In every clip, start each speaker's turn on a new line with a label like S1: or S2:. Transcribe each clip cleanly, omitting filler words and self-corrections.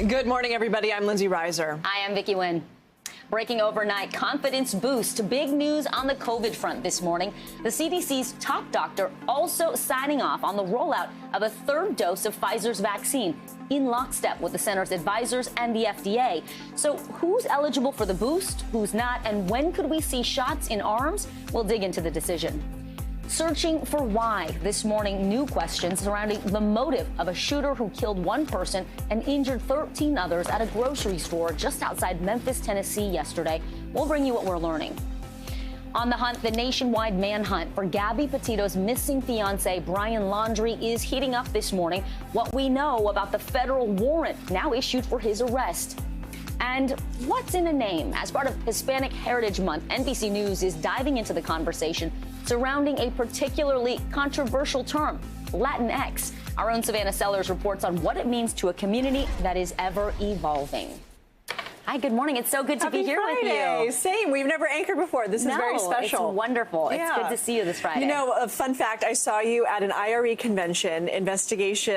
S1: Good morning, everybody. I'm Lindsay Reiser.
S2: I am Vicki Wynn. Breaking overnight, confidence boost. Big news on the COVID front this morning. The CDC's top doctor also signing off on the rollout of a third dose of Pfizer's vaccine in lockstep with the center's advisors and the FDA. So who's eligible for the boost, who's not, and when could we see shots in arms? We'll dig into the decision. Searching for why. This morning, new questions surrounding the motive of a shooter who killed one person and injured 13 others at a grocery store just outside Memphis, Tennessee yesterday. We'll bring you what we're learning. On the hunt, the nationwide manhunt for Gabby Petito's missing fiancé, Brian Laundrie, is heating up this morning. What we know about the federal warrant now issued for his arrest. And what's in a name? As part of Hispanic Heritage Month, NBC News is diving into the conversation surrounding a particularly controversial term, Latinx. Our own Savannah Sellers reports on what it means to a community that is ever evolving. Hi, good morning. It's so good to be here with you.
S1: Same. We've never anchored before. This is very special.
S2: It's wonderful.
S1: Yeah.
S2: It's good to see you this Friday.
S1: You know, a fun fact, I saw you at an IRE convention, big investigation.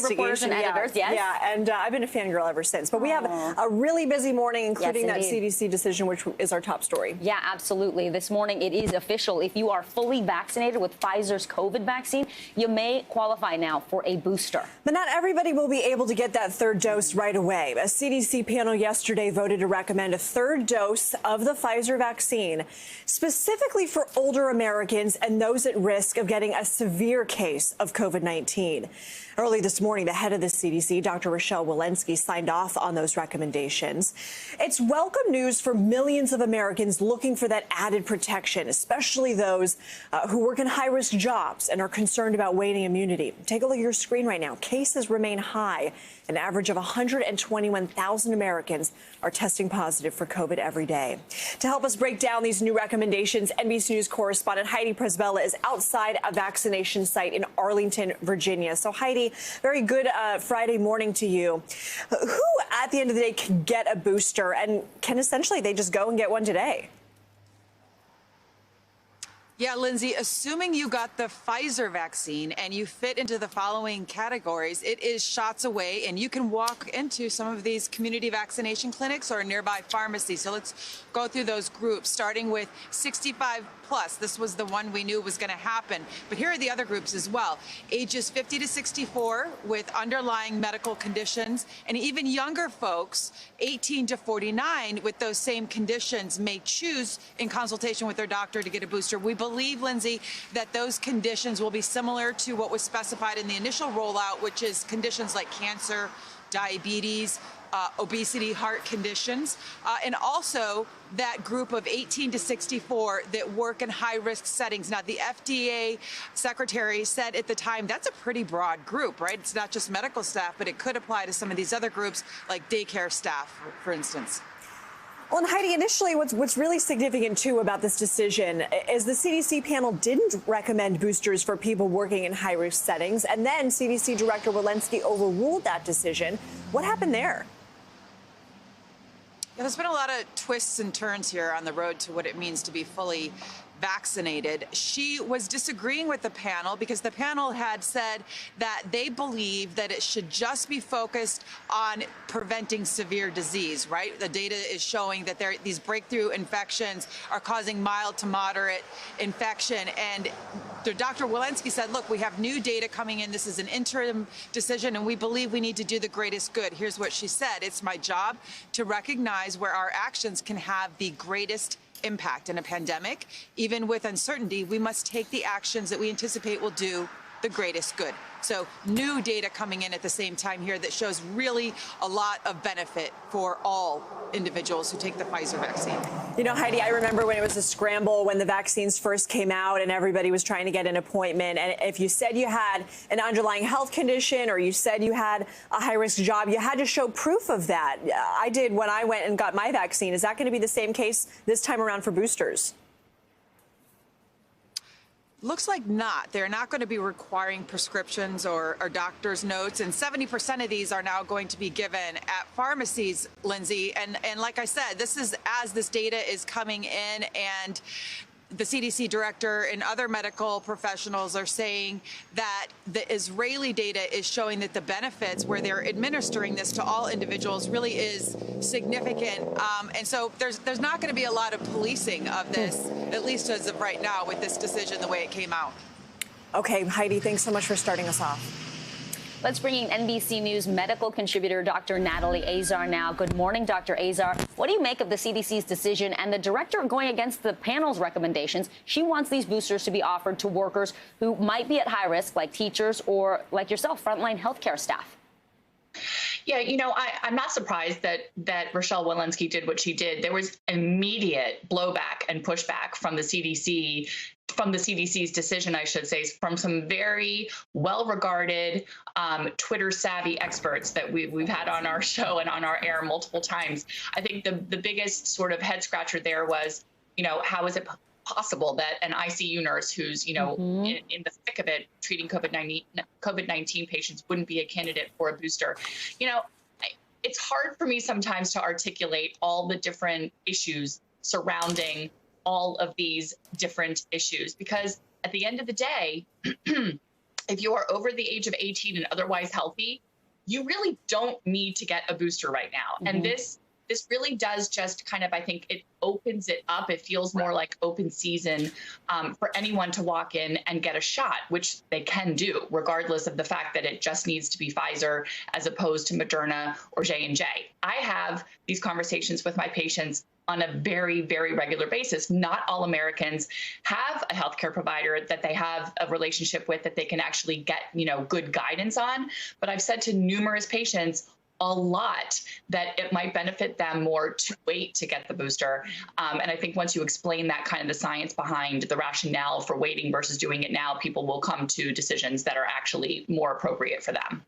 S2: Reporters and editors, yes.
S1: Yeah, and I've been a fangirl ever since. But we have a really busy morning, including that CDC decision, which is our top story.
S2: Yeah, absolutely. This morning, it is official. If you are fully vaccinated with Pfizer's COVID vaccine, you may qualify now for a booster.
S1: But not everybody will be able to get that third dose right away. A CDC panel yesterday voted to recommend a third dose of the Pfizer vaccine, specifically for older Americans and those at risk of getting a severe case of COVID-19. Early this morning, the head of the CDC, Dr. Rochelle Walensky, signed off on those recommendations. It's welcome news for millions of Americans looking for that added protection, especially those who work in high-risk jobs and are concerned about waning immunity. Take a look at your screen right now. Cases remain high. An average of 121,000 Americans are testing positive for COVID every day. To help us break down these new recommendations, NBC News correspondent Heidi Presbella is outside a vaccination site in Arlington, Virginia. So, Heidi, very good Friday morning to you. Who, at the end of the day, can get a booster, and can essentially they just go and get one today?
S3: Yeah, Lindsay, assuming you got the Pfizer vaccine and you fit into the following categories, it is shots away, and you can walk into some of these community vaccination clinics or a nearby pharmacy. So let's go through those groups, starting with 65 plus. This was the one we knew was going to happen. But here are the other groups as well. Ages 50 to 64 with underlying medical conditions, and even younger folks, 18 to 49, with those same conditions may choose, in consultation with their doctor, to get a booster. We believe, Lindsay, that those conditions will be similar to what was specified in the initial rollout, which is conditions like cancer, diabetes, obesity, heart conditions, and also that group of 18 to 64 that work in high-risk settings. Now, the FDA secretary said at the time that's a pretty broad group, right? It's not just medical staff, but it could apply to some of these other groups, like daycare staff, for instance.
S1: Well, and Heidi, initially, what's really significant, too, about this decision is the CDC panel didn't recommend boosters for people working in high-risk settings, and then CDC Director Walensky overruled that decision. What happened there?
S3: Yeah, there's been a lot of twists and turns here on the road to what it means to be fully vaccinated. She was disagreeing with the panel because the panel had said that they believe that it should just be focused on preventing severe disease, right? The data is showing that these breakthrough infections are causing mild to moderate infection. And Dr. Walensky said, look, we have new data coming in. This is an interim decision, and we believe we need to do the greatest good. Here's what she said. It's my job to recognize where our actions can have the greatest impact in a pandemic. Even with uncertainty, we must take the actions that we anticipate will do the greatest good. So new data coming in at the same time here that shows really a lot of benefit for all individuals who take the Pfizer vaccine.
S1: You know, Heidi, I remember when it was a scramble when the vaccines first came out and everybody was trying to get an appointment. And if you said you had an underlying health condition or you said you had a high-risk job, you had to show proof of that. I did when I went and got my vaccine. Is that going to be the same case this time around for boosters?
S3: Looks like not. They're not going to be requiring prescriptions or doctor's notes, and 70% of these are now going to be given at pharmacies, Lindsay. And like I said, this is as this data is coming in, and the CDC director and other medical professionals are saying that the Israeli data is showing that the benefits where they're administering this to all individuals really is significant. And so there's not going to be a lot of policing of this, at least as of right now, with this decision the way it came out.
S1: Okay, Heidi, thanks so much for starting us off.
S2: Let's bring in NBC News medical contributor Dr. Natalie Azar now. Good morning, Dr. Azar. What do you make of the CDC's decision and the director going against the panel's recommendations? She wants these boosters to be offered to workers who might be at high risk, like teachers or, like yourself, frontline healthcare staff.
S4: Yeah, I'm not surprised that Rochelle Walensky did what she did. There was immediate blowback and pushback from the CDC, from the CDC's decision, I should say, from some very well-regarded Twitter-savvy experts that we've had on our show and on our air multiple times. I think the biggest sort of head-scratcher there was, how is it possible that an ICU nurse who's, in the thick of it, treating COVID-19 patients wouldn't be a candidate for a booster? It's hard for me sometimes to articulate all the different issues surrounding all of these different issues, because at the end of the day, if you are over the age of 18 and otherwise healthy, you really don't need to get a booster right now. Mm-hmm. And this really does just kind of, I think it opens it up. It feels more like open season for anyone to walk in and get a shot, which they can do, regardless of the fact that it just needs to be Pfizer as opposed to Moderna or J&J. I have these conversations with my patients on a very, very regular basis. Not all Americans have a healthcare provider that they have a relationship with that they can actually get, good guidance on. But I've said to numerous patients a lot that it might benefit them more to wait to get the booster. And I think once you explain that kind of the science behind the rationale for waiting versus doing it now, people will come to decisions that are actually more appropriate for them.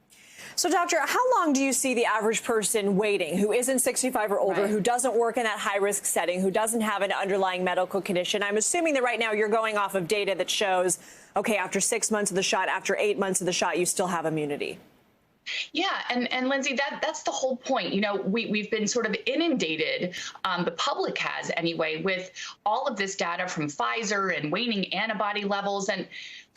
S1: So, doctor, how long do you see the average person waiting who isn't 65 or older, who doesn't work in that high-risk setting, who doesn't have an underlying medical condition? I'm assuming that right now you're going off of data that shows, okay, after 6 months of the shot, after 8 months of the shot, you still have immunity.
S4: Yeah, and Lindsay, that's the whole point. We've been sort of inundated, the public has anyway, with all of this data from Pfizer and waning antibody levels. And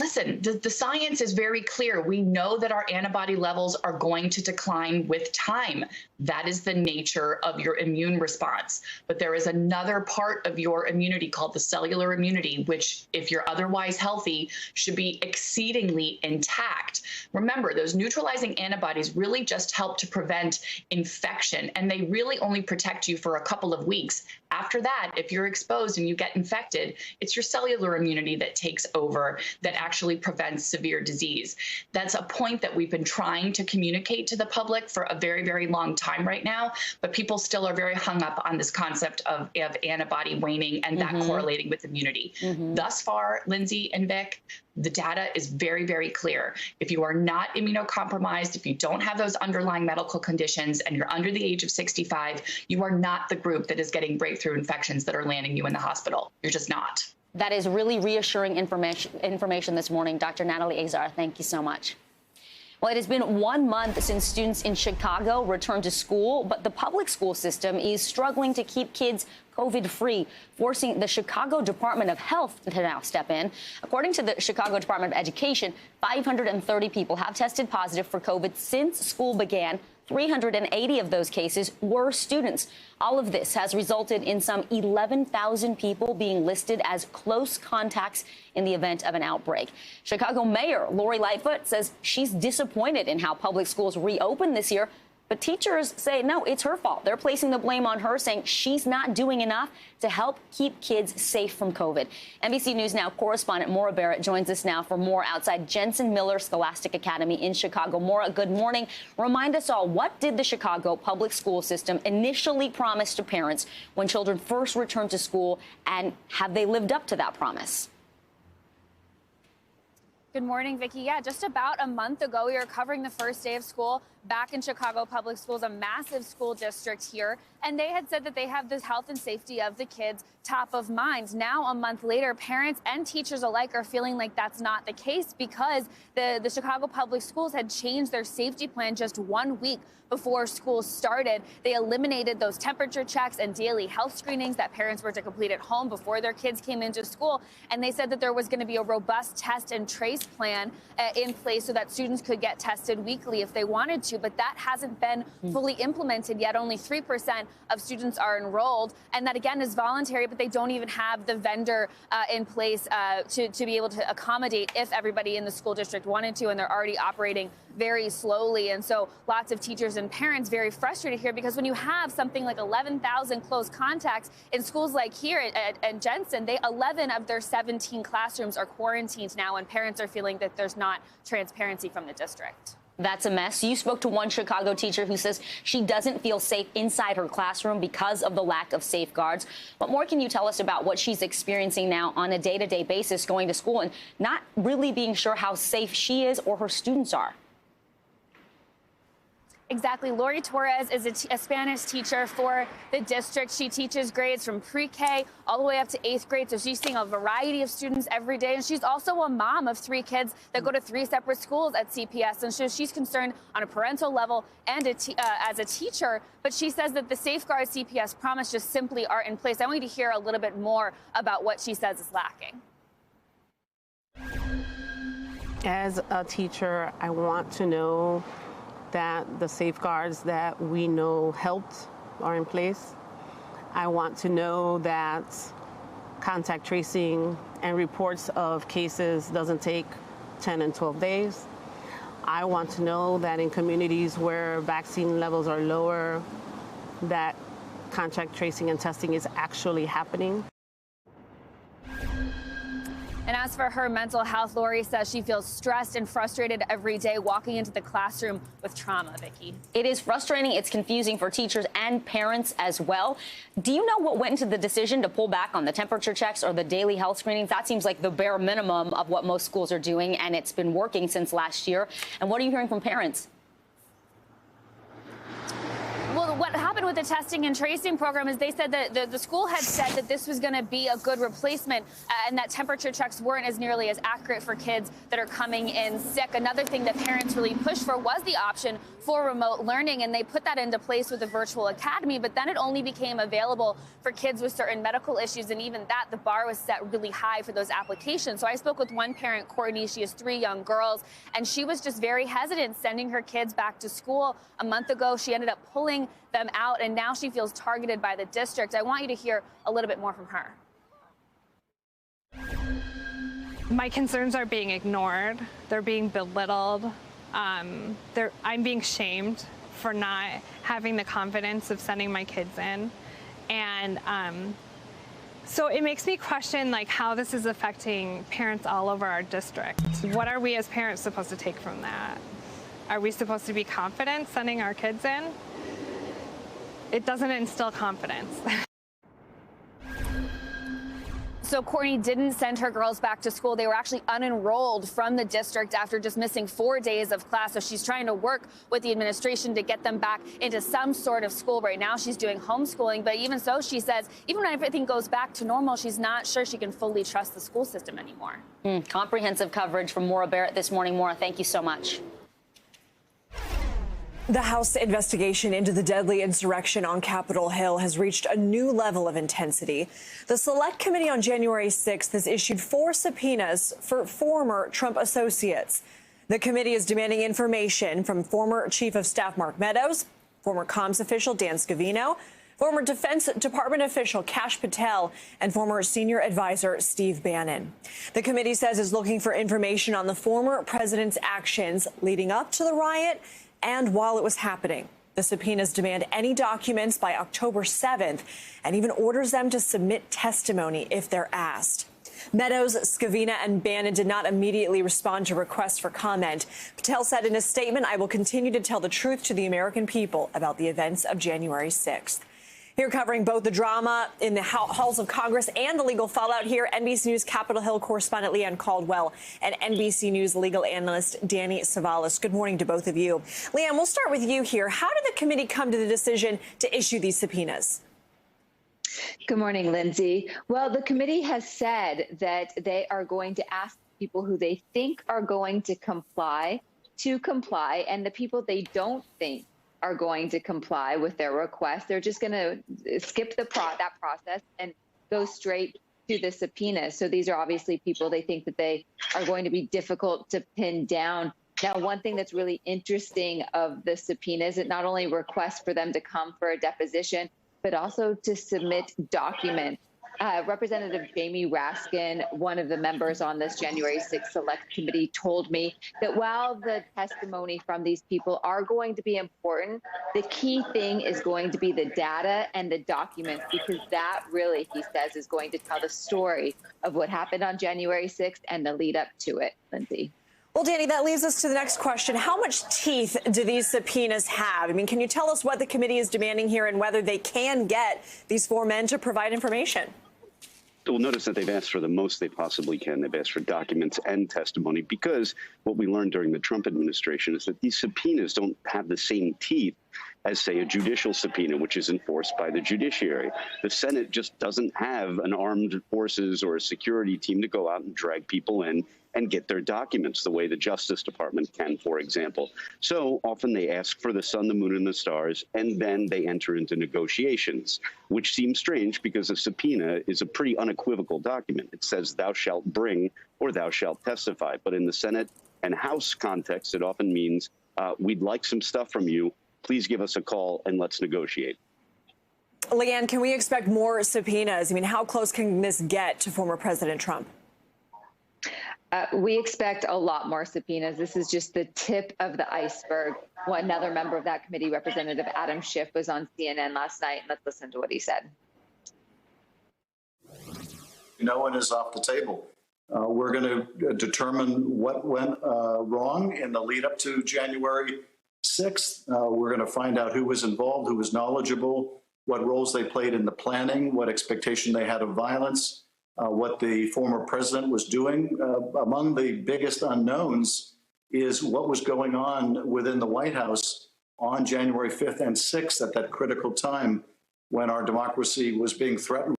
S4: listen, the science is very clear. We know that our antibody levels are going to decline with time. That is the nature of your immune response. But there is another part of your immunity called the cellular immunity, which, if you're otherwise healthy, should be exceedingly intact. Remember, those neutralizing antibodies really just help to prevent infection, and they really only protect you for a couple of weeks. After that, if you're exposed and you get infected, it's your cellular immunity that takes over, that actually prevents severe disease. That's a point that we've been trying to communicate to the public for a very, very long time right now, but people still are very hung up on this concept of antibody waning and that correlating with immunity. Thus far, Lindsay and Vic, the data is very, very clear. If you are not immunocompromised, if you don't have those underlying medical conditions, and you're under the age of 65, you are not the group that is getting breakthrough infections that are landing you in the hospital. You're just not.
S2: That is really reassuring information this morning. Dr. Natalie Azar, thank you so much. Well, it has been 1 month since students in Chicago returned to school, but the public school system is struggling to keep kids COVID-free, forcing the Chicago Department of Health to now step in. According to the Chicago Department of Education, 530 people have tested positive for COVID since school began. 380 of those cases were students. All of this has resulted in some 11,000 people being listed as close contacts in the event of an outbreak. Chicago Mayor Lori Lightfoot says she's disappointed in how public schools reopened this year, but teachers say, no, it's her fault. They're placing the blame on her, saying she's not doing enough to help keep kids safe from COVID. NBC News Now correspondent Maura Barrett joins us now for more outside Jensen Miller Scholastic Academy in Chicago. Maura, good morning. Remind us all, what did the Chicago public school system initially promise to parents when children first returned to school, and have they lived up to that promise?
S5: Good morning, Vicki. Yeah, just about a month ago, we were covering the first day of school back in Chicago Public Schools, a massive school district here. And they had said that they have the health and safety of the kids top of mind. Now, a month later, parents and teachers alike are feeling like that's not the case because the Chicago Public Schools had changed their safety plan just 1 week before school started. They eliminated those temperature checks and daily health screenings that parents were to complete at home before their kids came into school. And they said that there was going to be a robust test and trace plan in place so that students could get tested weekly if they wanted to. But that hasn't been fully implemented yet. Only 3% of students are enrolled. And that, again, is voluntary, but they don't even have the vendor in place to be able to accommodate if everybody in the school district wanted to. And they're already operating very slowly. And so lots of teachers and parents very frustrated here because when you have something like 11,000 close contacts in schools like here at Jensen, 11 of their 17 classrooms are quarantined now, and parents are feeling that there's not transparency from the district.
S2: That's a mess. You spoke to one Chicago teacher who says she doesn't feel safe inside her classroom because of the lack of safeguards. What more can you tell us about what she's experiencing now on a day-to-day basis going to school and not really being sure how safe she is or her students are?
S5: Exactly. Lori Torres is a Spanish teacher for the district. She teaches grades from pre-K all the way up to 8th grade. So she's seeing a variety of students every day. And she's also a mom of 3 kids that go to 3 separate schools at CPS. And so she's concerned on a parental level and as a teacher. But she says that the safeguards CPS promised just simply aren't in place. I want you to hear a little bit more about what she says is lacking.
S6: As a teacher, I want to know that the safeguards that we know helped are in place. I want to know that contact tracing and reports of cases doesn't take 10 and 12 days. I want to know that in communities where vaccine levels are lower, that contact tracing and testing is actually happening.
S5: And as for her mental health, Lori says she feels stressed and frustrated every day walking into the classroom with trauma, Vicki.
S2: It is frustrating. It's confusing for teachers and parents as well. Do you know what went into the decision to pull back on the temperature checks or the daily health screenings? That seems like the bare minimum of what most schools are doing, and it's been working since last year. And what are you hearing from parents?
S5: Well, what happened with the testing and tracing program is they said that the school had said that this was going to be a good replacement and that temperature checks weren't as nearly as accurate for kids that are coming in sick. Another thing that parents really pushed for was the option for remote learning, and they put that into place with the virtual academy, but then it only became available for kids with certain medical issues, and even that, the bar was set really high for those applications. So I spoke with one parent, Courtney. She has 3 young girls, and she was just very hesitant sending her kids back to school. A month ago, she ended up pulling them out, and now she feels targeted by the district. I want you to hear a little bit more from her.
S7: My concerns are being ignored. They're being belittled. I'm being shamed for not having the confidence of sending my kids in. And so it makes me question like how this is affecting parents all over our district. What are we as parents supposed to take from that? Are we supposed to be confident sending our kids in? It doesn't instill confidence.
S5: So Courtney didn't send her girls back to school. They were actually unenrolled from the district after just missing 4 days of class. So she's trying to work with the administration to get them back into some sort of school. Right now she's doing homeschooling. But even so, she says, even when everything goes back to normal, she's not sure she can fully trust the school system anymore.
S2: Comprehensive coverage from Maura Barrett this morning. Maura, thank you so much.
S1: The House investigation into the deadly insurrection on Capitol Hill has reached a new level of intensity. The Select Committee on January 6th has issued 4 subpoenas for former Trump associates. The committee is demanding information from former Chief of Staff Mark Meadows, former comms official Dan Scavino, former Defense Department official Kash Patel, and former senior advisor Steve Bannon. The committee says it's looking for information on the former president's actions leading up to the riot and while it was happening. The subpoenas demand any documents by October 7th and even orders them to submit testimony if they're asked. Meadows, Scavino, and Bannon did not immediately respond to requests for comment. Patel said in a statement, "I will continue to tell the truth to the American people about the events of January 6th." Here covering both the drama in the halls of Congress and the legal fallout here, NBC News Capitol Hill correspondent Leanne Caldwell and NBC News legal analyst Danny Savalas. Good morning to both of you. Leanne, we'll start with you here. How did the committee come to the decision to issue these subpoenas?
S8: Good morning, Lindsay. Well, the committee has said that they are going to ask people who they think are going to comply, and the people they don't think are going to comply with their request, they're just going to skip that process and go straight to the subpoena. So these are obviously people they think that they are going to be difficult to pin down. Now, one thing that's really interesting of the subpoenas, it not only requests for them to come for a deposition, but also to submit documents. Representative Jamie Raskin, one of the members on this January 6th Select Committee, told me that while the testimony from these people are going to be important, the key thing is going to be the data and the documents, because that really, he says, is going to tell the story of what happened on January 6th and the lead up to it, Lindsay.
S1: Well, Danny, that leads us to the next question. How much teeth do these subpoenas have? I mean, can you tell us what the committee is demanding here and whether they can get these four men to provide information?
S9: We'll notice that they've asked for the most they possibly can. They've asked for documents and testimony, because what we learned during the Trump administration is that these subpoenas don't have the same teeth as, say, a judicial subpoena, which is enforced by the judiciary. The Senate just doesn't have an armed forces or a security team to go out and drag people in and get their documents the way the Justice Department can, for example. So often they ask for the sun, the moon, and the stars, and then they enter into negotiations, which seems strange because a subpoena is a pretty unequivocal document. It says thou shalt bring or thou shalt testify. But in the Senate and House context, it often means we'd like some stuff from you. Please give us a call and let's negotiate.
S1: Leanne, can we expect more subpoenas? I mean, how close can this get to former President Trump?
S8: We expect a lot more subpoenas. This is just the tip of the iceberg. Another member of that committee, Representative Adam Schiff, was on CNN last night. Let's listen to what he said.
S10: No one is off the table. We're going to determine what went wrong in the lead up to January 6th. We're going to find out who was involved, who was knowledgeable, what roles they played in the planning, what expectation they had of violence, what the former president was doing. Among the biggest unknowns is what was going on within the White House on January 5th and 6th at that critical time when our democracy was being threatened.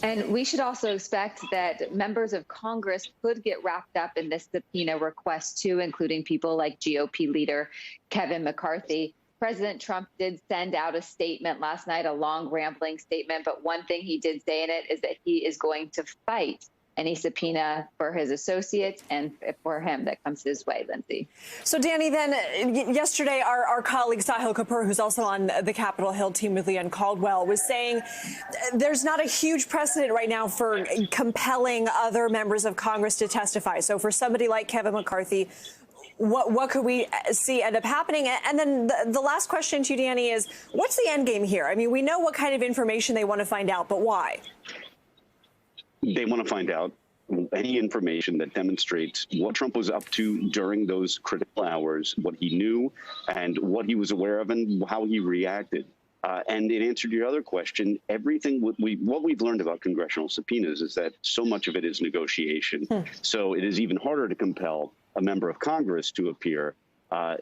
S8: And we should also expect that members of Congress could get wrapped up in this subpoena request, too, including people like GOP leader Kevin McCarthy. President Trump did send out a statement last night, a long, rambling statement. But one thing he did say in it is that he is going to fight any subpoena for his associates and for him that comes his way, Lindsay.
S1: So, Danny, then yesterday, our colleague Sahil Kapoor, who's also on the Capitol Hill team with Leanne Caldwell, was saying there's not a huge precedent right now for compelling other members of Congress to testify. So for somebody like Kevin McCarthy, what could we see end up happening? And then the last question to you, Danny, is what's the end game here? I mean, we know what kind of information they want to find out, but why?
S9: They want to find out any information that demonstrates what Trump was up to during those critical hours, what he knew and what he was aware of and how he reacted. And in answer to your other question, everything what we've learned about congressional subpoenas is that so much of it is negotiation. So it is even harder to compel a member of Congress to appear.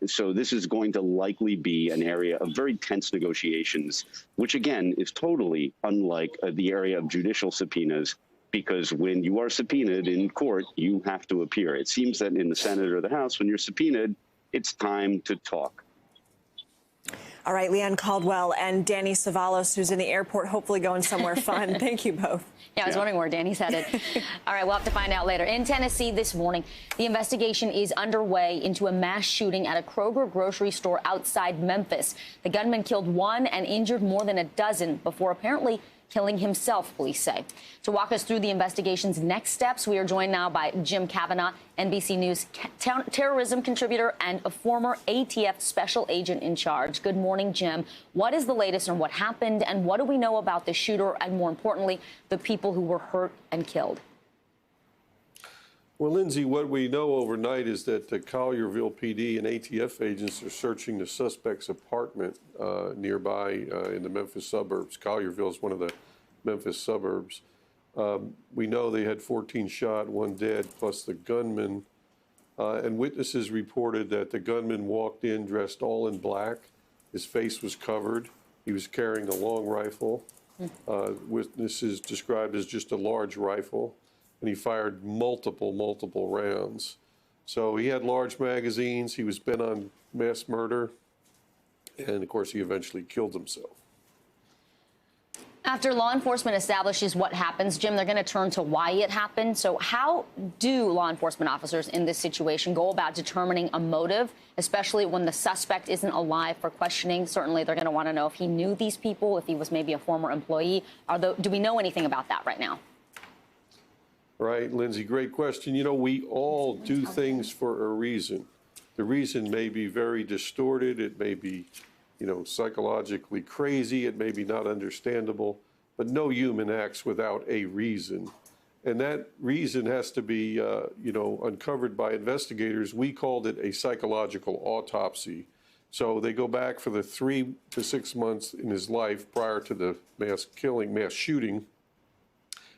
S9: So this is going to likely be an area of very tense negotiations, which, again, is totally unlike the area of judicial subpoenas, because when you are subpoenaed in court, you have to appear. It seems that in the Senate or the House, when you're subpoenaed, it's time to talk.
S1: All right, Leanne Caldwell and Danny Savalas, who's in the airport, hopefully going somewhere fun. Thank you both.
S2: Yeah, I was wondering where Danny's headed. All right, we'll have to find out later. In Tennessee this morning, the investigation is underway into a mass shooting at a Kroger grocery store outside Memphis. The gunman killed one and injured more than a dozen before apparently killing himself, police say. To walk us through the investigation's next steps, we are joined now by Jim Kavanaugh, NBC News terrorism contributor and a former ATF special agent in charge. Good morning, Jim. What is the latest on what happened, and what do we know about the shooter and, more importantly, the people who were hurt and killed?
S11: Well, Lindsay, what we know overnight is that the Collierville PD and ATF agents are searching the suspect's apartment nearby in the Memphis suburbs. Collierville is one of the Memphis suburbs. We know they had 14 shot, 1 dead, plus the gunman. And witnesses reported that the gunman walked in dressed all in black. His face was covered. He was carrying a long rifle. Witnesses described as just a large rifle. And he fired multiple rounds. So he had large magazines. He was bent on mass murder. And of course, he eventually killed himself.
S2: After law enforcement establishes what happens, Jim, they're going to turn to why it happened. So how do law enforcement officers in this situation go about determining a motive, especially when the suspect isn't alive for questioning? Certainly, they're going to want to know if he knew these people, if he was maybe a former employee. Do we know anything about that right now?
S11: Right, Lindsay, great question. You know, we all do things for a reason. The reason may be very distorted. It may be, you know, psychologically crazy. It may be not understandable, but no human acts without a reason. And that reason has to be, you know, uncovered by investigators. We called it a psychological autopsy. So they go back for the 3 to 6 months in his life prior to the mass shooting,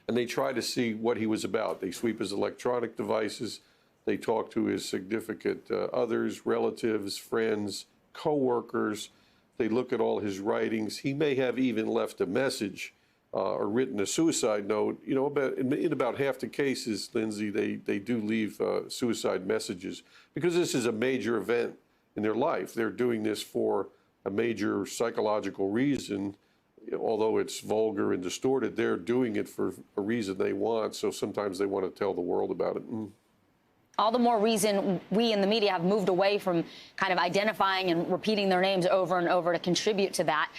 S11: and they try to see what he was about. They sweep his electronic devices. They talk to his significant others, relatives, friends, co-workers. They look at all his writings. He may have even left a message or written a suicide note. You know, in about half the cases, Lindsay, they do leave suicide messages because this is a major event in their life. They're doing this for a major psychological reason. Although it's vulgar and distorted, they're doing it for a reason they want. So sometimes they want to tell the world about it.
S2: All the more reason we in the media have moved away from kind of identifying and repeating their names over and over to contribute to that.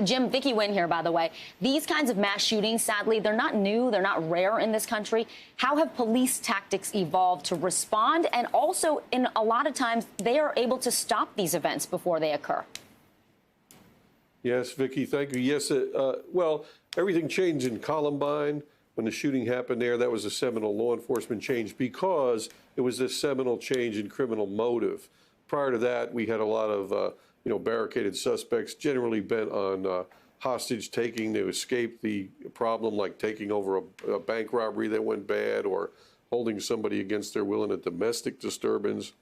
S2: Jim, Vicky Wynn here, by the way. These kinds of mass shootings, sadly, they're not new. They're not rare in this country. How have police tactics evolved to respond? And also, in a lot of times, they are able to stop these events before they occur.
S11: Yes, Vicky, thank you. Yes, well, everything changed in Columbine when the shooting happened there. That was a seminal law enforcement change because it was a seminal change in criminal motive. Prior to that, we had a lot of, you know, barricaded suspects generally bent on hostage taking to escape the problem, like taking over a bank robbery that went bad or holding somebody against their will in a domestic disturbance.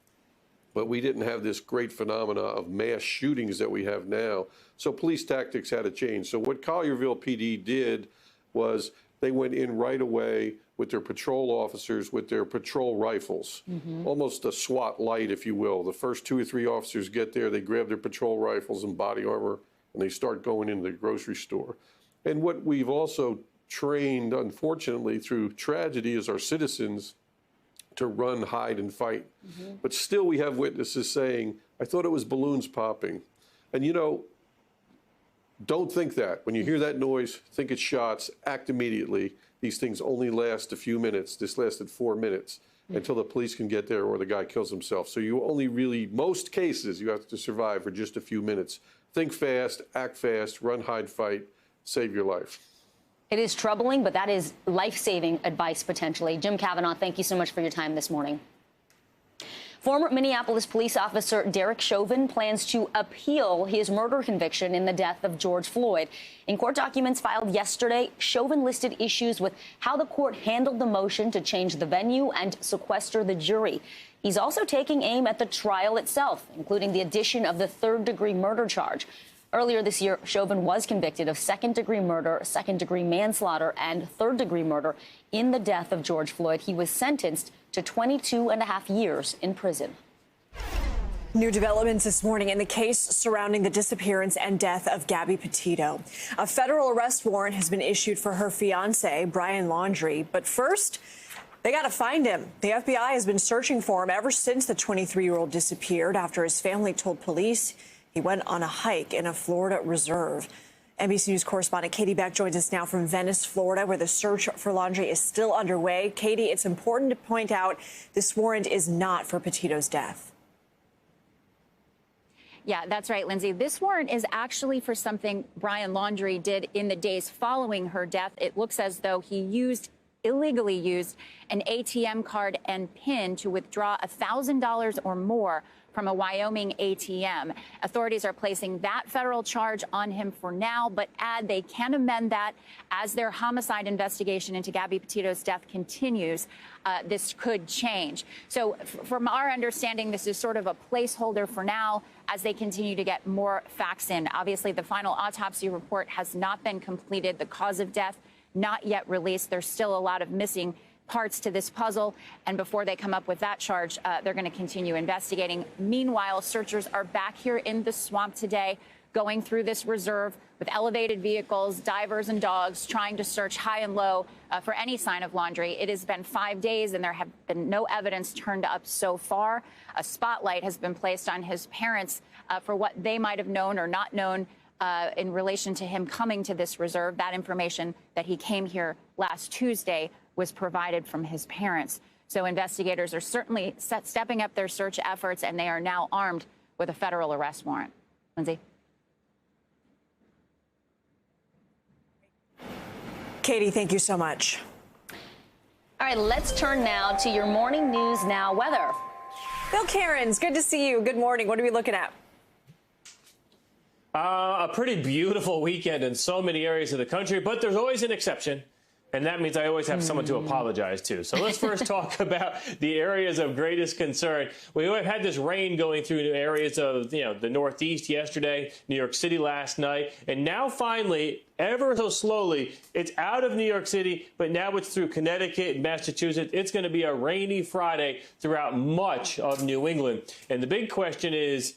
S11: But we didn't have this great phenomena of mass shootings that we have now. So police tactics had to change. So what Collierville PD did was they went in right away with their patrol officers, with their patrol rifles, almost a SWAT light, if you will. The first 2 or 3 officers get there, they grab their patrol rifles and body armor, and they start going into the grocery store. And what we've also trained, unfortunately, through tragedy is our citizens to run, hide, and fight. But still we have witnesses saying, I thought it was balloons popping. And you know, don't think that. When you hear that noise, think it's shots, act immediately. These things only last a few minutes. This lasted 4 minutes until the police can get there or the guy kills himself. So you only really, most cases, you have to survive for just a few minutes. Think fast, act fast, run, hide, fight, save your life.
S2: It is troubling, but that is life-saving advice, potentially. Jim Kavanaugh, thank you so much for your time this morning. Former Minneapolis police officer Derek Chauvin plans to appeal his murder conviction in the death of George Floyd. In court documents filed yesterday, Chauvin listed issues with how the court handled the motion to change the venue and sequester the jury. He's also taking aim at the trial itself, including the addition of the third-degree murder charge. Earlier this year, Chauvin was convicted of second-degree murder, second-degree manslaughter, and third-degree murder in the death of George Floyd. He was sentenced to 22.5 years in prison.
S1: New developments this morning in the case surrounding the disappearance and death of Gabby Petito. A federal arrest warrant has been issued for her fiancé, Brian Laundrie. But first, they got to find him. The FBI has been searching for him ever since the 23-year-old disappeared after his family told police he went on a hike in a Florida reserve. NBC News correspondent Katie Beck joins us now from Venice, Florida, where the search for Laundrie is still underway. Katie, it's important to point out this warrant is not for Petito's death.
S12: Yeah, that's right, Lindsay. This warrant is actually for something Brian Laundrie did in the days following her death. It looks as though he used illegally used an ATM card and PIN to withdraw $1,000 or more from a Wyoming ATM. Authorities are placing that federal charge on him for now, but add they can amend that as their homicide investigation into Gabby Petito's death continues. This could change. So from our understanding, this is sort of a placeholder for now as they continue to get more facts in. Obviously, the final autopsy report has not been completed. The cause of death not yet released. There's still a lot of missing parts to this puzzle, and before they come up with that charge, they're going to continue investigating. Meanwhile, searchers are back here in the swamp today, going through this reserve with elevated vehicles, divers and dogs, trying to search high and low for any sign of Laundrie. It has been 5 days, and there have been no evidence turned up so far. A spotlight has been placed on his parents for what they might have known or not known in relation to him coming to this reserve. That information that he came here last Tuesday was provided from his parents. So investigators are certainly stepping up their search efforts, and they are now armed with a federal arrest warrant. Lindsay.
S1: Katie, thank you so much.
S2: All right, let's turn now to your morning news now weather.
S1: Bill Cairns, good to see you. Good morning. What are we looking at?
S13: A pretty beautiful weekend in so many areas of the country, but there's always an exception. And that means I always have someone to apologize to. So let's first talk about the areas of greatest concern. We have had this rain going through areas of the Northeast yesterday, New York City last night, and now finally, ever so slowly, it's out of New York City, but now it's through Connecticut and Massachusetts. It's going to be a rainy Friday throughout much of New England. And the big question is,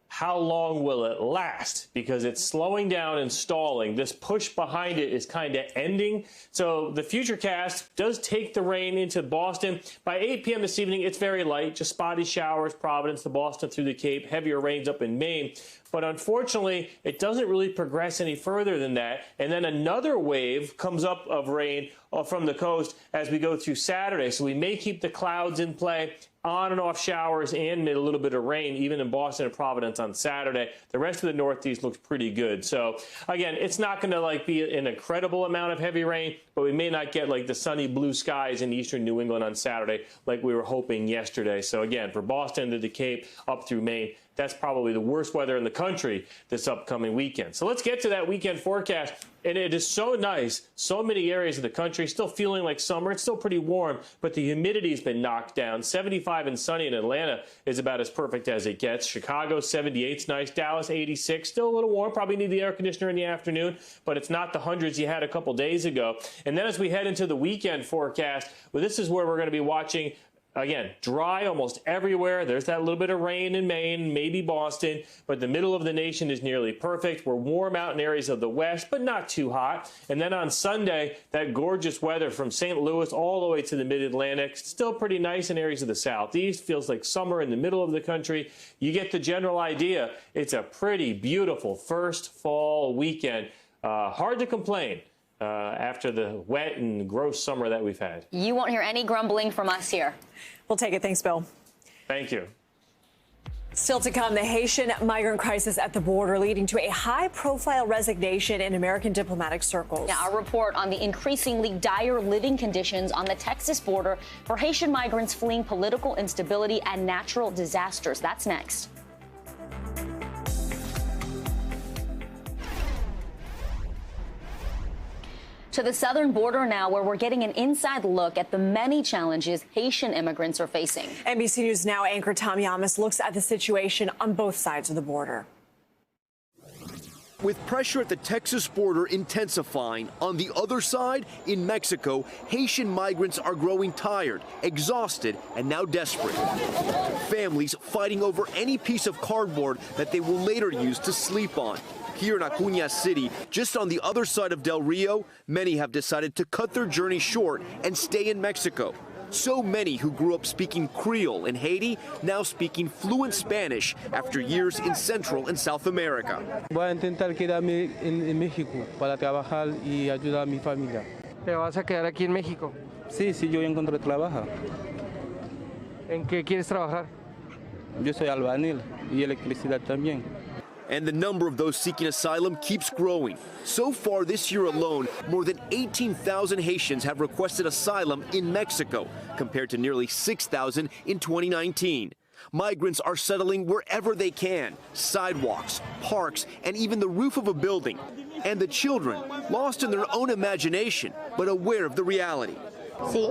S13: how long will it last? Because it's slowing down and stalling. This push behind it is kind of ending. So the Futurecast does take the rain into Boston. By 8 p.m. this evening, it's very light, just spotty showers, Providence to Boston through the Cape, heavier rains up in Maine. But unfortunately, it doesn't really progress any further than that. And then another wave comes up of rain from the coast as we go through Saturday. So we may keep the clouds in play, on and off showers, and a little bit of rain, even in Boston and Providence on Saturday. The rest of the Northeast looks pretty good. So again, it's not going to be an incredible amount of heavy rain, but we may not get the sunny blue skies in eastern New England on Saturday like we were hoping yesterday. So again, for Boston to the Cape up through Maine, that's probably the worst weather in the country this upcoming weekend. So let's get to that weekend forecast. And it is so nice. So many areas of the country still feeling like summer. It's still pretty warm, but the humidity has been knocked down. 75 and sunny in Atlanta is about as perfect as it gets. Chicago, 78's nice. Dallas, 86. Still a little warm. Probably need the air conditioner in the afternoon, but it's not the hundreds you had a couple days ago. And then as we head into the weekend forecast, well, this is where we're going to be watching. Again, dry almost everywhere. There's that little bit of rain in Maine, maybe Boston, but the middle of the nation is nearly perfect. We're warm out in areas of the west, but not too hot. And then on Sunday, that gorgeous weather from St. Louis all the way to the mid-Atlantic. Still pretty nice in areas of the southeast. Feels like summer in the middle of the country. You get the general idea. It's a pretty beautiful first fall weekend. Hard to complain after the wet and gross summer that we've had.
S2: You won't hear any grumbling from us here.
S1: We'll take it. Thanks, Bill.
S13: Thank you.
S1: Still to come, the Haitian migrant crisis at the border leading to a high-profile resignation in American diplomatic circles.
S2: Now, a report on the increasingly dire living conditions on the Texas border for Haitian migrants fleeing political instability and natural disasters. That's next. To the southern border now, where we're getting an inside look at the many challenges Haitian immigrants are facing.
S1: NBC News Now anchor Tom Yamas looks at the situation on both sides of the border.
S14: With pressure at the Texas border intensifying, on the other side, in Mexico, Haitian migrants are growing tired, exhausted, and now desperate. Families fighting over any piece of cardboard that they will later use to sleep on. Here in Acuña City, just on the other side of Del Rio, many have decided to cut their journey short and stay in Mexico. So many who grew up speaking Creole in Haiti now speaking fluent Spanish after years in Central and South America.
S15: Voy a intentar quedarme en México para trabajar y ayudar a mi familia.
S16: ¿Te vas a quedar aquí en México?
S15: Sí, sí, yo encontré trabajo.
S16: ¿En qué quieres trabajar?
S15: Yo soy albañil y electricidad también.
S14: And the number of those seeking asylum keeps growing. So far this year alone, more than 18,000 Haitians have requested asylum in Mexico, compared to nearly 6,000 in 2019. Migrants are settling wherever they can, sidewalks, parks, and even the roof of a building. And the children, lost in their own imagination, but aware of the reality.
S16: Sí.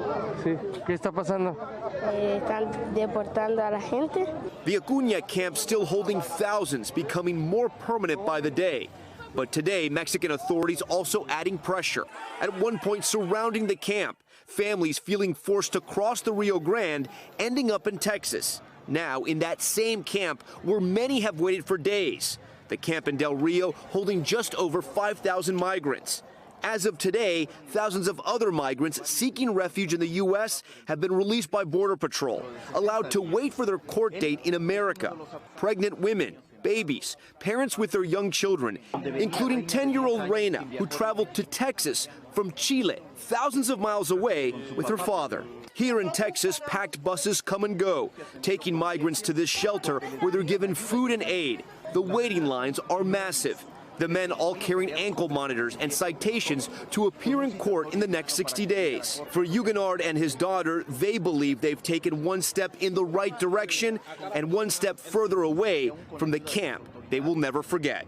S16: ¿Qué está pasando?
S17: Están deportando a la gente.
S14: The Acuña camp still holding thousands, becoming more permanent by the day. But today, Mexican authorities also adding pressure, at one point surrounding the camp, families feeling forced to cross the Rio Grande, ending up in Texas. Now in that same camp where many have waited for days. The camp in Del Rio holding just over 5,000 migrants. As of today, thousands of other migrants seeking refuge in the U.S. have been released by Border Patrol, allowed to wait for their court date in America. Pregnant women, babies, parents with their young children, including 10-year-old Reina, who traveled to Texas from Chile, thousands of miles away, with her father. Here in Texas, packed buses come and go, taking migrants to this shelter where they're given food and aid. The waiting lines are massive. The men all carrying ankle monitors and citations to appear in court in the next 60 days. For Huguenard and his daughter, they believe they've taken one step in the right direction and one step further away from the camp they will never forget.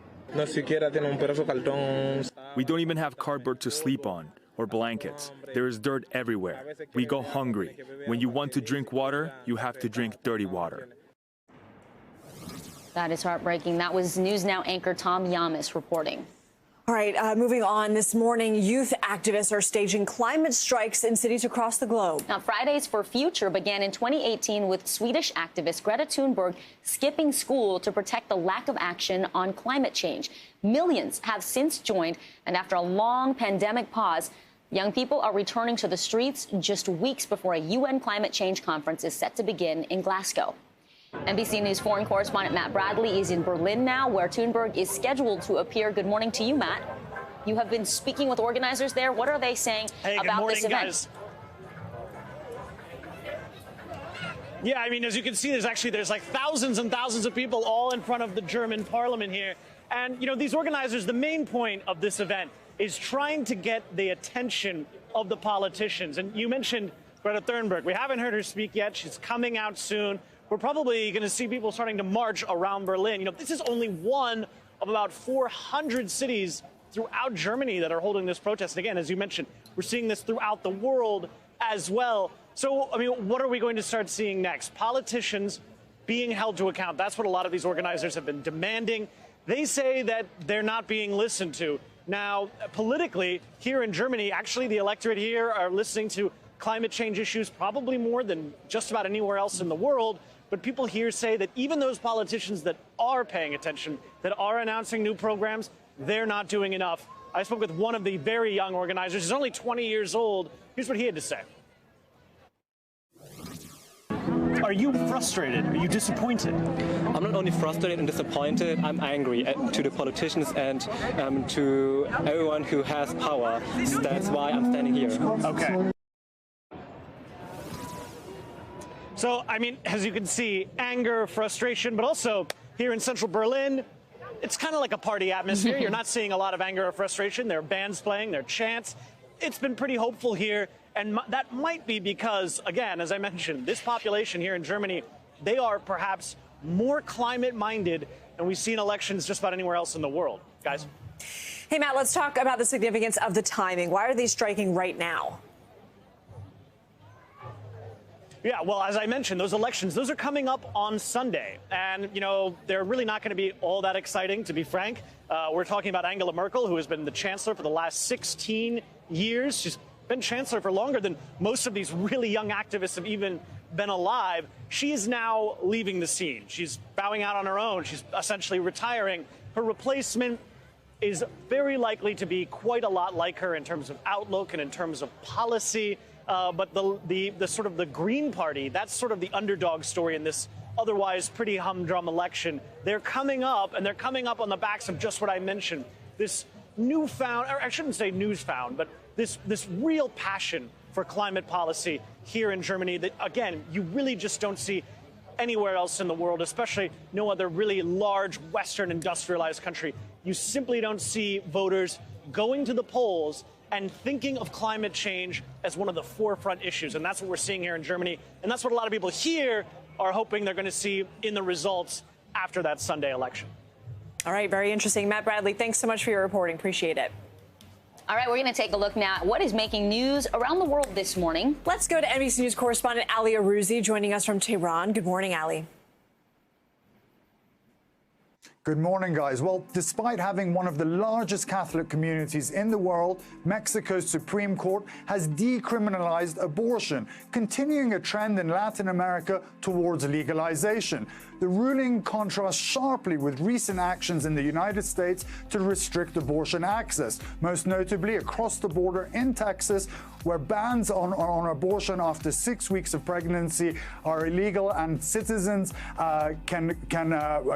S18: We don't even have cardboard to sleep on or blankets. There is dirt everywhere. We go hungry. When you want to drink water, you have to drink dirty water.
S2: That is heartbreaking. That was News Now anchor Tom Yamas reporting.
S1: All right, moving on. This morning, youth activists are staging climate strikes in cities across the globe.
S2: Now, Fridays for Future began in 2018 with Swedish activist Greta Thunberg skipping school to protect the lack of action on climate change. Millions have since joined, and after a long pandemic pause, young people are returning to the streets just weeks before a UN climate change conference is set to begin in Glasgow. NBC News foreign correspondent Matt Bradley is in Berlin now, where Thunberg is scheduled to appear. Good morning to you, Matt. You have been speaking with organizers there. What are they saying about this event?
S19: Guys. Yeah, I mean, as you can see, there's like thousands and thousands of people all in front of the German parliament here. And, you know, these organizers, the main point of this event is trying to get the attention of the politicians. And you mentioned Greta Thunberg. We haven't heard her speak yet. She's coming out soon. We're probably going to see people starting to march around Berlin. You know, this is only one of about 400 cities throughout Germany that are holding this protest. And again, as you mentioned, we're seeing this throughout the world as well. So, I mean, what are we going to start seeing next? Politicians being held to account. That's what a lot of these organizers have been demanding. They say that they're not being listened to. Now, politically, here in Germany, actually, the electorate here are listening to climate change issues probably more than just about anywhere else in the world. But people here say that even those politicians that are paying attention, that are announcing new programs, they're not doing enough. I spoke with one of the very young organizers. He's only 20 years old. Here's what he had to say. Are you frustrated? Are you disappointed?
S20: I'm not only frustrated and disappointed, I'm angry to the politicians and to everyone who has power. So that's why I'm standing here.
S19: Okay. So, I mean, as you can see, anger, frustration, but also here in central Berlin, it's kind of like a party atmosphere. You're not seeing a lot of anger or frustration. There are bands playing, there are chants. It's been pretty hopeful here. And that might be because, again, as I mentioned, this population here in Germany, they are perhaps more climate-minded than we see in elections just about anywhere else in the world. Guys?
S1: Hey, Matt, let's talk about the significance of the timing. Why are they striking right now?
S19: Yeah, well, as I mentioned, those elections, those are coming up on Sunday. And, you know, they're really not going to be all that exciting, to be frank. We're talking about Angela Merkel, who has been the chancellor for the last 16 years. She's been chancellor for longer than most of these really young activists have even been alive. She is now leaving the scene. She's bowing out on her own. She's essentially retiring. Her replacement is very likely to be quite a lot like her in terms of outlook and in terms of policy. But the sort of the Green Party, that's sort of the underdog story in this otherwise pretty humdrum election. They're coming up, and they're coming up on the backs of just what I mentioned, this newfound, or I shouldn't say newsfound, but this real passion for climate policy here in Germany that, again, you really just don't see anywhere else in the world, especially no other really large Western industrialized country. You simply don't see voters going to the polls and thinking of climate change as one of the forefront issues. And that's what we're seeing here in Germany. And that's what a lot of people here are hoping they're going to see in the results after that Sunday election.
S1: All right, very interesting. Matt Bradley, thanks so much for your reporting. Appreciate it.
S2: All right, we're going to take a look now at what is making news around the world this morning.
S1: Let's go to NBC News correspondent Ali Arouzi joining us from Tehran. Good morning, Ali.
S21: Good morning, guys. Well, despite having one of the largest Catholic communities in the world, Mexico's Supreme Court has decriminalized abortion, continuing a trend in Latin America towards legalization. The ruling contrasts sharply with recent actions in the United States to restrict abortion access, most notably across the border in Texas, where bans on abortion after 6 weeks of pregnancy are illegal, and citizens can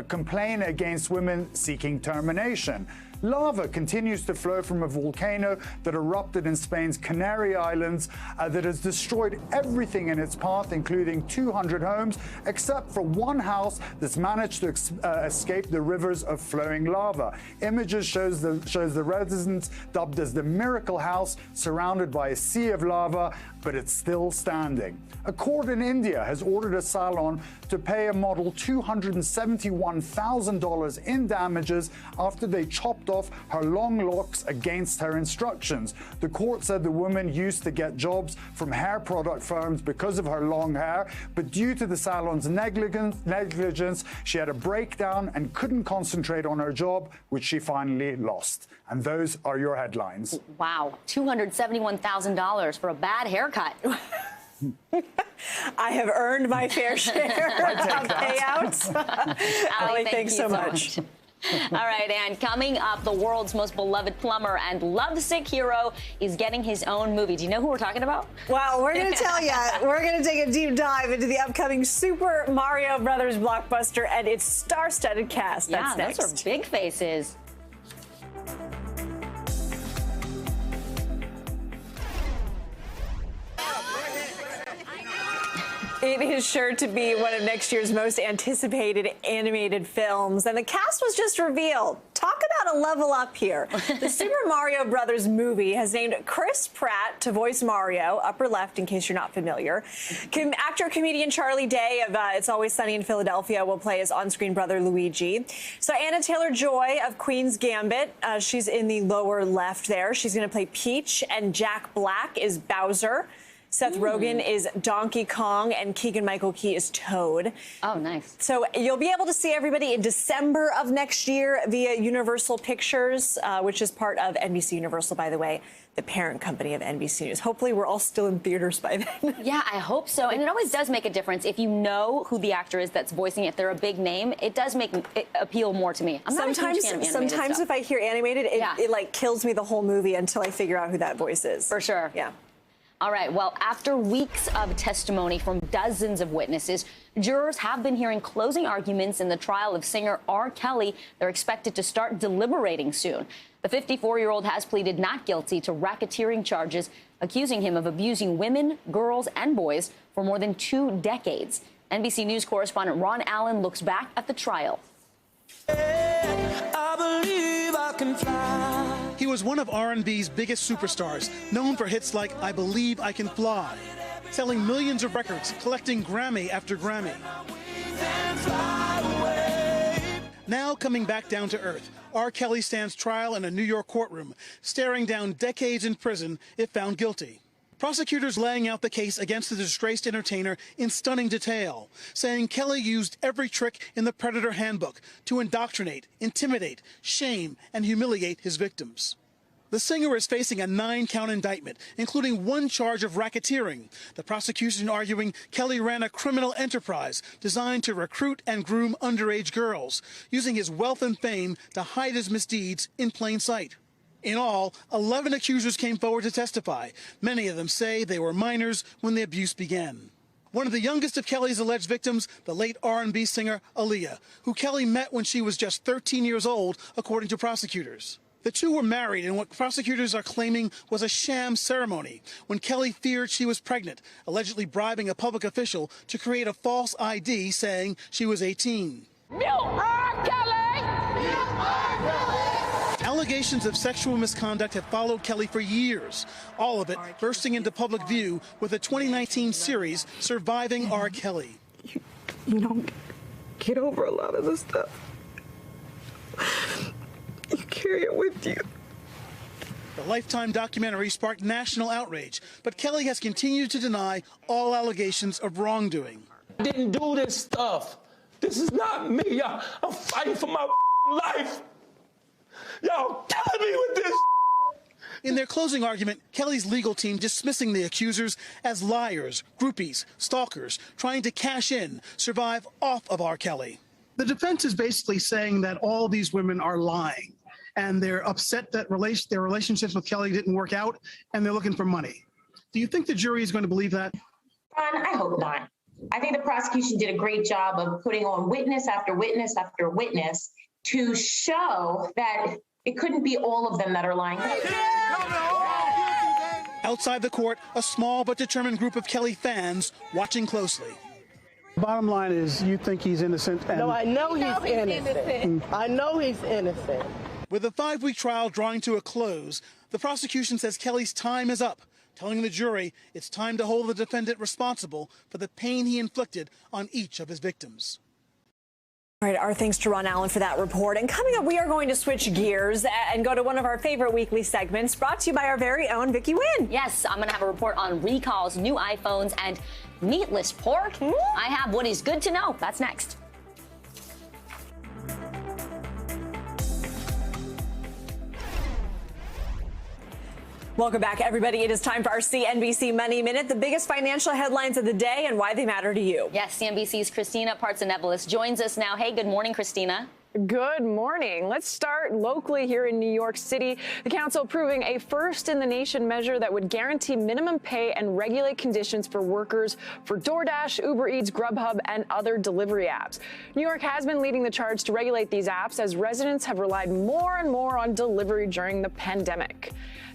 S21: complain against women seeking termination. Lava continues to flow from a volcano that erupted in Spain's Canary Islands that has destroyed everything in its path, including 200 homes, except for one house that's managed to escape the rivers of flowing lava. Images shows the residents dubbed as the Miracle House, surrounded by a sea of lava, but it's still standing. A court in India has ordered a salon to pay a model $271,000 in damages after they chopped off her long locks against her instructions. The court said the woman used to get jobs from hair product firms because of her long hair, but due to the salon's negligence, she had a breakdown and couldn't concentrate on her job, which she finally lost. And those are your headlines.
S2: Wow, $271,000 for a bad haircut.
S1: I have earned my fair share of payouts. Ali, thanks so much.
S2: All right, and coming up, the world's most beloved plumber and lovesick hero is getting his own movie. Do you know who we're talking about?
S1: Well, we're going to tell you. We're going to take a deep dive into the upcoming Super Mario Brothers blockbuster and its star-studded cast. That's next.
S2: Those are big faces.
S1: It is sure to be one of next year's most anticipated animated films, and the cast was just revealed. Talk about a level up here. The Super Mario Brothers movie has named Chris Pratt to voice Mario, upper left in case you're not familiar. Actor-comedian Charlie Day of It's Always Sunny in Philadelphia will play his on-screen brother Luigi. So Anna Taylor-Joy of Queen's Gambit, she's in the lower left there. She's going to play Peach, and Jack Black is Bowser. Seth Rogen is Donkey Kong, and Keegan-Michael Key is Toad.
S2: Oh, nice.
S1: So you'll be able to see everybody in December of next year via Universal Pictures, which is part of NBC Universal, by the way, the parent company of NBC News. Hopefully we're all still in theaters by then.
S2: Yeah, I hope so. And it always does make a difference. If you know who the actor is that's voicing it, they're a big name, it does make it appeal more to me. I'm not a huge fan of animated
S1: sometimes
S2: stuff.
S1: if I hear animated, it like kills me the whole movie until I figure out who that voice is.
S2: For sure.
S1: Yeah.
S2: All right, well, after weeks of testimony from dozens of witnesses, jurors have been hearing closing arguments in the trial of singer R. Kelly. They're expected to start deliberating soon. The 54-year-old has pleaded not guilty to racketeering charges, accusing him of abusing women, girls, and boys for more than 2 decades. NBC News correspondent Ron Allen looks back at the trial.
S22: I believe I can fly. He was one of R&B's biggest superstars, known for hits like I Believe I Can Fly, selling millions of records, collecting Grammy after Grammy. Now coming back down to earth, R. Kelly stands trial in a New York courtroom, staring down decades in prison if found guilty. Prosecutors laying out the case against the disgraced entertainer in stunning detail, saying Kelly used every trick in the Predator Handbook to indoctrinate, intimidate, shame, and humiliate his victims. The singer is facing a 9-count indictment, including 1 charge of racketeering. The prosecution arguing Kelly ran a criminal enterprise designed to recruit and groom underage girls, using his wealth and fame to hide his misdeeds in plain sight. In all, 11 accusers came forward to testify. Many of them say they were minors when the abuse began. One of the youngest of Kelly's alleged victims, the late R&B singer Aaliyah, who Kelly met when she was just 13 years old, according to prosecutors. The two were married in what prosecutors are claiming was a sham ceremony when Kelly feared she was pregnant, allegedly bribing a public official to create a false ID saying she was 18. Allegations of sexual misconduct have followed Kelly for years, all of it bursting into public view with a 2019 series, Surviving R. Kelly.
S3: You don't get over a lot of the stuff. You carry it with you.
S22: The Lifetime documentary sparked national outrage, but Kelly has continued to deny all allegations of wrongdoing.
S4: I didn't do this stuff. This is not me. I'm fighting for my life. Y'all killing me with this.
S22: In their closing argument, Kelly's legal team dismissing the accusers as liars, groupies, stalkers, trying to cash in, survive off of R. Kelly. The defense is basically saying that all these women are lying, and they're upset that their relationships with Kelly didn't work out, and they're looking for money. Do you think the jury is going to believe that?
S23: Ron, I hope not. I think the prosecution did a great job of putting on witness after witness after witness to show that it couldn't be all of them that are lying.
S22: Outside the court, a small but determined group of Kelly fans watching closely. Bottom line is, you think he's innocent?
S3: No, I know he's innocent. I know he's innocent.
S22: With the 5-week trial drawing to a close, the prosecution says Kelly's time is up, telling the jury it's time to hold the defendant responsible for the pain he inflicted on each of his victims.
S1: All right, our thanks to Ron Allen for that report. And coming up, we are going to switch gears and go to one of our favorite weekly segments brought to you by our very own Vicky Wynn.
S2: Yes, I'm going to have a report on recalls, new iPhones, and meatless pork. I have what is good to know. That's next.
S1: Welcome back, everybody. It is time for our CNBC Money Minute, the biggest financial headlines of the day and why they matter to you.
S2: Yes, CNBC's Christina Partsinevelos joins us now. Hey, good morning, Christina.
S24: Good morning. Let's start locally here in New York City. The council approving a first-in-the-nation measure that would guarantee minimum pay and regulate conditions for workers for DoorDash, Uber Eats, Grubhub, and other delivery apps. New York has been leading the charge to regulate these apps as residents have relied more and more on delivery during the pandemic.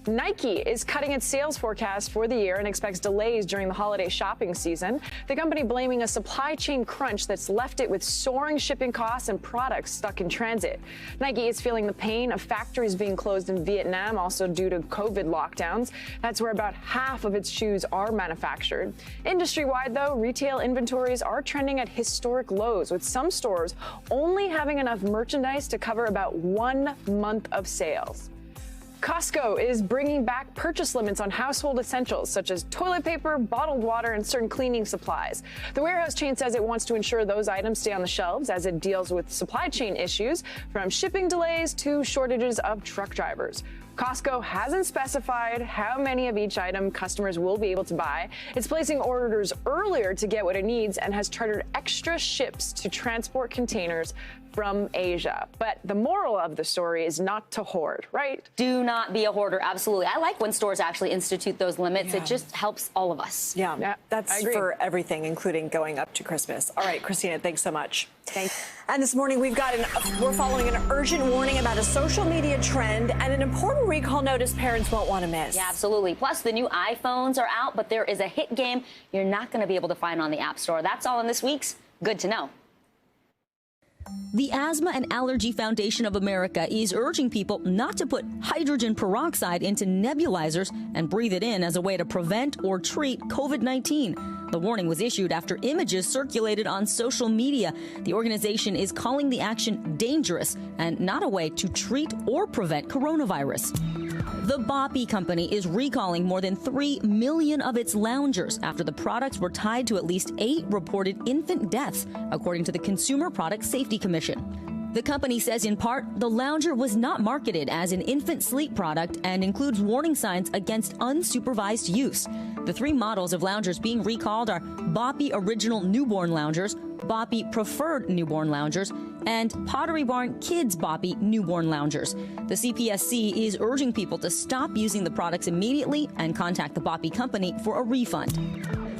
S24: Nike is cutting its sales forecast for the year and expects delays during the holiday shopping season. The company blaming a supply chain crunch that's left it with soaring shipping costs and products stuck in transit. Nike is feeling the pain of factories being closed in Vietnam, also due to COVID lockdowns. That's where about half of its shoes are manufactured. Industry-wide, though, retail inventories are trending at historic lows, with some stores only having enough merchandise to cover about 1 month of sales. Costco is bringing back purchase limits on household essentials such as toilet paper, bottled water, and certain cleaning supplies. The warehouse chain says it wants to ensure those items stay on the shelves as it deals with supply chain issues, from shipping delays to shortages of truck drivers. Costco hasn't specified how many of each item customers will be able to buy. It's placing orders earlier to get what it needs and has chartered extra ships to transport containers from Asia. But the moral of the story is not to hoard, right?
S2: Do not be a hoarder. Absolutely. I like when stores actually institute those limits. Yeah. It just helps all of us.
S1: Yeah, that's for everything, including going up to Christmas. All right, Christina, thanks so much.
S2: Thanks.
S1: And this morning we're following an urgent warning about a social media trend and an important recall notice parents won't want to miss.
S2: Yeah, absolutely. Plus, the new iPhones are out, but there is a hit game you're not going to be able to find on the App Store. That's all in this week's Good to Know.
S25: The Asthma and Allergy Foundation of America is urging people not to put hydrogen peroxide into nebulizers and breathe it in as a way to prevent or treat COVID-19. The warning was issued after images circulated on social media. The organization is calling the action dangerous and not a way to treat or prevent coronavirus. The Boppy Company is recalling more than 3 million of its loungers after the products were tied to at least 8 reported infant deaths, according to the Consumer Product Safety Commission. The company says in part the lounger was not marketed as an infant sleep product and includes warning signs against unsupervised use. The 3 models of loungers being recalled are Boppy Original Newborn Loungers, Boppy Preferred Newborn Loungers, and Pottery Barn Kids Boppy Newborn Loungers. The CPSC is urging people to stop using the products immediately and contact the Boppy Company for a refund.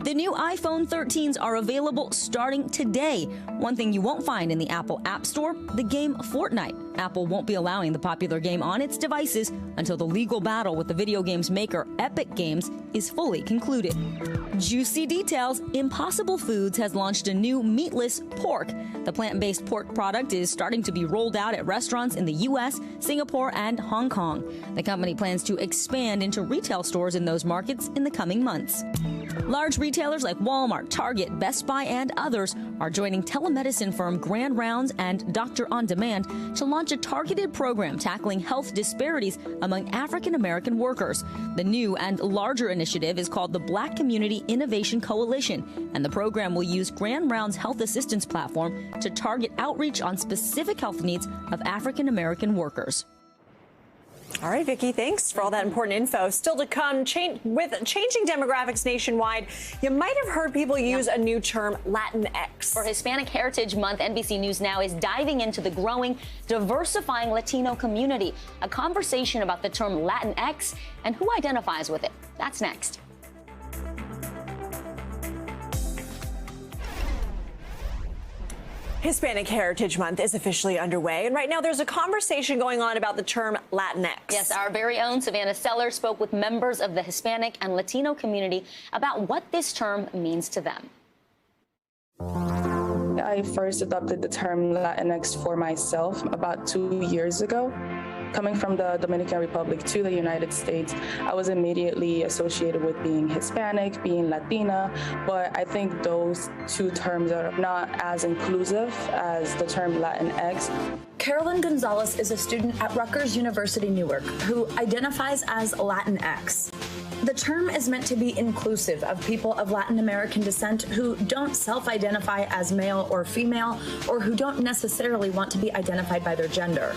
S25: The new iPhone 13s are available starting today. One thing you won't find in the Apple App Store, the game Fortnite. Apple won't be allowing the popular game on its devices until the legal battle with the video game's maker, Epic Games, is fully concluded. Juicy details, Impossible Foods has launched a new meatless pork. The plant-based pork product is starting to be rolled out at restaurants in the U.S., Singapore, and Hong Kong. The company plans to expand into retail stores in those markets in the coming months. Large retailers like Walmart, Target, Best Buy, and others are joining telemedicine firm Grand Rounds and Doctor on Demand to launch a targeted program tackling health disparities among African American workers. The new and larger initiative is called the Black Community Innovation Coalition, and the program will use Grand Rounds' health assistance platform to target outreach on specific health needs of African American workers.
S1: All right, Vicki, thanks for all that important info. Still to come, with changing demographics nationwide, you might have heard people use a new term, Latinx.
S2: For Hispanic Heritage Month, NBC News Now is diving into the growing, diversifying Latino community. A conversation about the term Latinx and who identifies with it. That's next.
S1: Hispanic Heritage Month is officially underway, and right now there's a conversation going on about the term Latinx.
S2: Yes, our very own Savannah Seller spoke with members of the Hispanic and Latino community about what this term means to them.
S5: I first adopted the term Latinx for myself about 2 years ago. Coming from the Dominican Republic to the United States, I was immediately associated with being Hispanic, being Latina, but I think those two terms are not as inclusive as the term Latinx.
S6: Carolyn Gonzalez is a student at Rutgers University Newark who identifies as Latinx. The term is meant to be inclusive of people of Latin American descent who don't self-identify as male or female, or who don't necessarily want to be identified by their gender.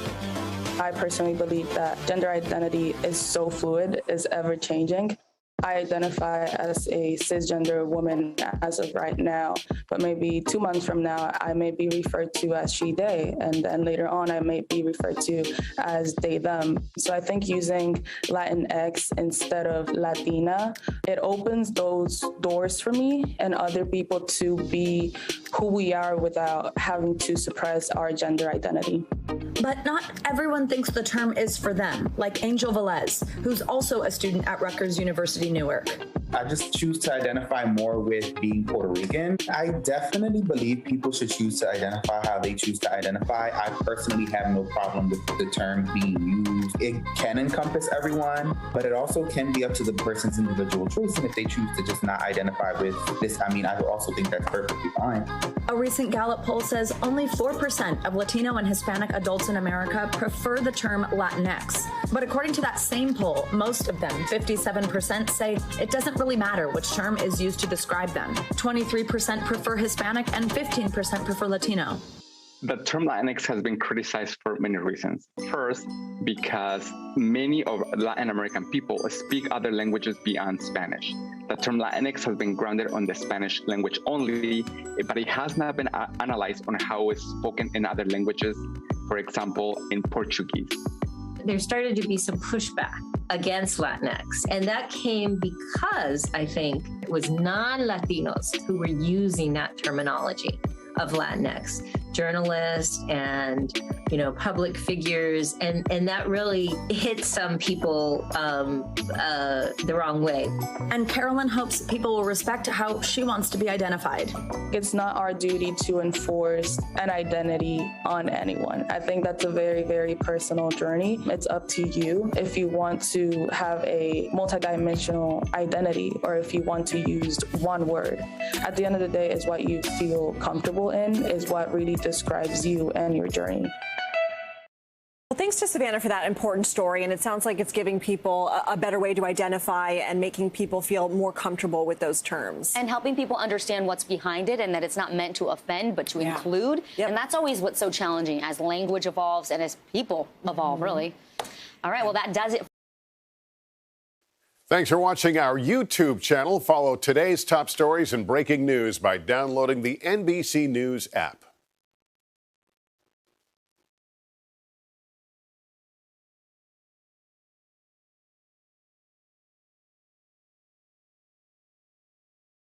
S5: I personally believe that gender identity is so fluid, is ever changing. I identify as a cisgender woman as of right now, but maybe 2 months from now, I may be referred to as she, they, and then later on, I may be referred to as they, them. So I think using Latinx instead of Latina, it opens those doors for me and other people to be who we are without having to suppress our gender identity.
S6: But not everyone thinks the term is for them, like Angel Velez, who's also a student at Rutgers University Newark.
S7: I just choose to identify more with being Puerto Rican. I definitely believe people should choose to identify how they choose to identify. I personally have no problem with the term being used. It can encompass everyone, but it also can be up to the person's individual choice. And if they choose to just not identify with this, I mean, I also think that's perfectly fine.
S6: A recent Gallup poll says only 4% of Latino and Hispanic adults in America prefer the term Latinx. But according to that same poll, most of them, 57%, say it doesn't really matter which term is used to describe them. 23% prefer Hispanic and 15% prefer Latino.
S8: The term Latinx has been criticized for many reasons. First, because many of Latin American people speak other languages beyond Spanish. The term Latinx has been grounded on the Spanish language only, but it has not been analyzed on how it's spoken in other languages, for example, in Portuguese.
S10: There started to be some pushback against Latinx, and that came because I think it was non-Latinos who were using that terminology of Latinx, journalists and, public figures, and that really hit some people the wrong way.
S6: And Carolyn hopes people will respect how she wants to be identified.
S5: It's not our duty to enforce an identity on anyone. I think that's a very, very personal journey. It's up to you if you want to have a multidimensional identity or if you want to use one word. At the end of the day, is what you feel comfortable in is what really describes you and your journey.
S1: Well, thanks to Savannah for that important story, and it sounds like it's giving people a better way to identify and making people feel more comfortable with those terms.
S2: And helping people understand what's behind it and that it's not meant to offend, but to include. Yep. And that's always what's so challenging as language evolves and as people evolve, really. All right, well, that does it.
S26: Thanks for watching our YouTube channel. Follow today's top stories and breaking news by downloading the NBC News app.